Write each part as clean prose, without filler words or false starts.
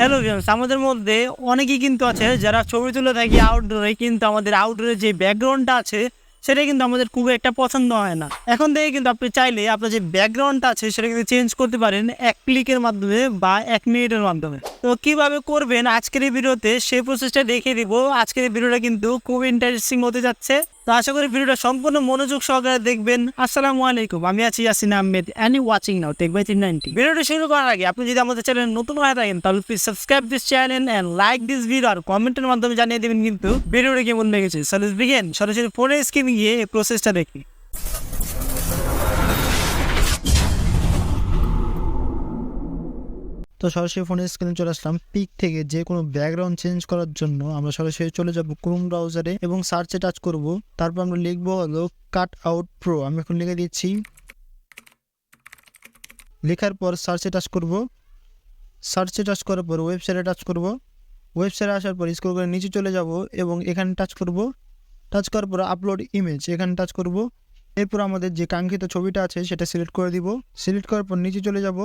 Hello viewers, আমাদের মধ্যে অনেকেই কিন্তু আছে যারা ছবি তুলে থাকি আউটডোরে, কিন্তু আমাদের আউটডোরে যে ব্যাকগ্রাউন্ডটা আছে সেটা কিন্তু আমাদের খুব একটা পছন্দ হয় না। এখন থেকে কিন্তু আপনি চাইলে আপনার যে ব্যাকগ্রাউন্ডটা আছে সেটা কিন্তু চেঞ্জ করতে পারেন এক ক্লিকের মাধ্যমে বা 1 মিনিটের মাধ্যমে। তো কিভাবে করবেন আজকের এই ভিডিওতে সেই প্রসেসটা দেখিয়ে দিব। আজকের এই ভিডিওটা কিন্তু খুব ইন্টারেস্টিং হতে যাচ্ছে, তো আশা করি ভিডিওটা সম্পূর্ণ মনোযোগ সহকারে দেখবেন। আসসালামু আলাইকুম, আমি আছি Yasin Ahmed and you watching now tech by 390। ভিডিওটা শুরু করার আগে আপনি যদি আমাদের চ্যানেল নতুন হয়ে থাকেন তাহলে please subscribe this channel and like this video, আর কমেন্টের মাধ্যমে জানিয়ে দেবেন কিন্তু ভিডিওটা কেমন লেগেছে। So let's begin. সরাসরি ফোনের স্ক্রিনে গিয়ে এই প্রসেসটা দেখি। তো সরাসরি ফোনের স্ক্রিনে চলে আসলাম। পিক থেকে যে কোনো ব্যাকগ্রাউন্ড চেঞ্জ করার জন্য আমরা সরাসরি চলে যাব ক্রোম ব্রাউজারে এবং সার্চে টাচ করব। তারপর আমরা লিখবো হলো কাট আউট প্রো। আমি এখন লিখে দিচ্ছি। লেখার পর সার্চে টাচ করব। সার্চে টাচ করার পর ওয়েবসাইটে টাচ করব। ওয়েবসাইটে আসার পর স্ক্রল করে নিচে চলে যাব এবং এখানে টাচ করব। টাচ করার পর আপলোড ইমেজ এখানে টাচ করব। এরপর আমাদের যে কাঙ্ক্ষিত ছবিটা আছে সেটা সিলেক্ট করে দিব। সিলেক্ট করার পর নিচে চলে যাব।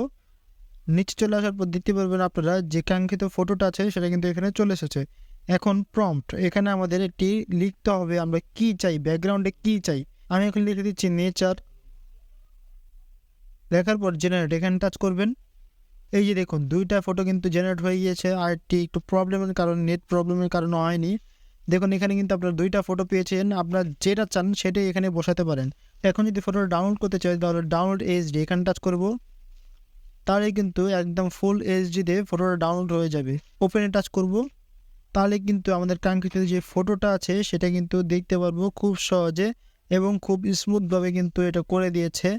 নিচে চলে আসার পর দেখতে পারবেন আপনারা যে কাঙ্ক্ষিত ফটোটা আছে সেটা কিন্তু এখানে চলে এসেছে। এখন প্রম্পট, এখানে আমাদের একটি লিখতে হবে আমরা কি চাই, ব্যাকগ্রাউন্ডে কি চাই। আমি এখন লিখে দিচ্ছি নেচার। লেখার পর জেনারেট এখানে টাচ করবেন। এই যে দেখুন দুইটা ফটো কিন্তু জেনারেট হয়ে গিয়েছে, আর একটু প্রবলেমের কারণে, নেট প্রবলেমের কারণে হয়নি। দেখুন এখানে কিন্তু আপনারা দুইটা ফটো পেয়েছেন, আপনারা যেটা চান সেটাই এখানে বসাতে পারেন। এখন যদি ফটোটা ডাউনলোড করতে চাই তাহলে ডাউনলোড এইচডি এখানে টাচ করব। তাহলে কিন্তু একদম ফুল এইচডিতে ফটোটা ডাউনলোড হয়ে যাবে। ওপেনে টাচ করব। তাহলে কিন্তু আমাদের কাঙ্ক্ষিত যে ফটোটা আছে সেটা কিন্তু দেখতে পারবো খুব সহজে এবং খুব স্মুথভাবে কিন্তু এটা করে দিয়েছে।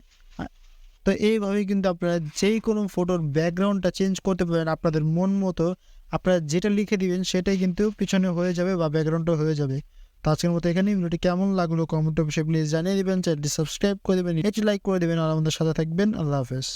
তো এইভাবে কিন্তু আপনারা যেই কোনো ফটোর ব্যাকগ্রাউন্ডটা চেঞ্জ করতে পারেন আপনাদের মন মতো। আপনারা যেটা লিখে দিবেন সেটাই কিন্তু পিছনে হয়ে যাবে বা ব্যাকগ্রাউন্ডটা হয়ে যাবে। তো আজকের মতো এখানে ভিডিওটি কেমন লাগলো কমেন্ট অবশ্যই প্লিজ জানিয়ে দেবেন। চ্যানেলটি সাবস্ক্রাইব করে দেবেন, একটি লাইক করে দেবেন আর আমাদের সাথে থাকবেন। আল্লাহ হাফেজ।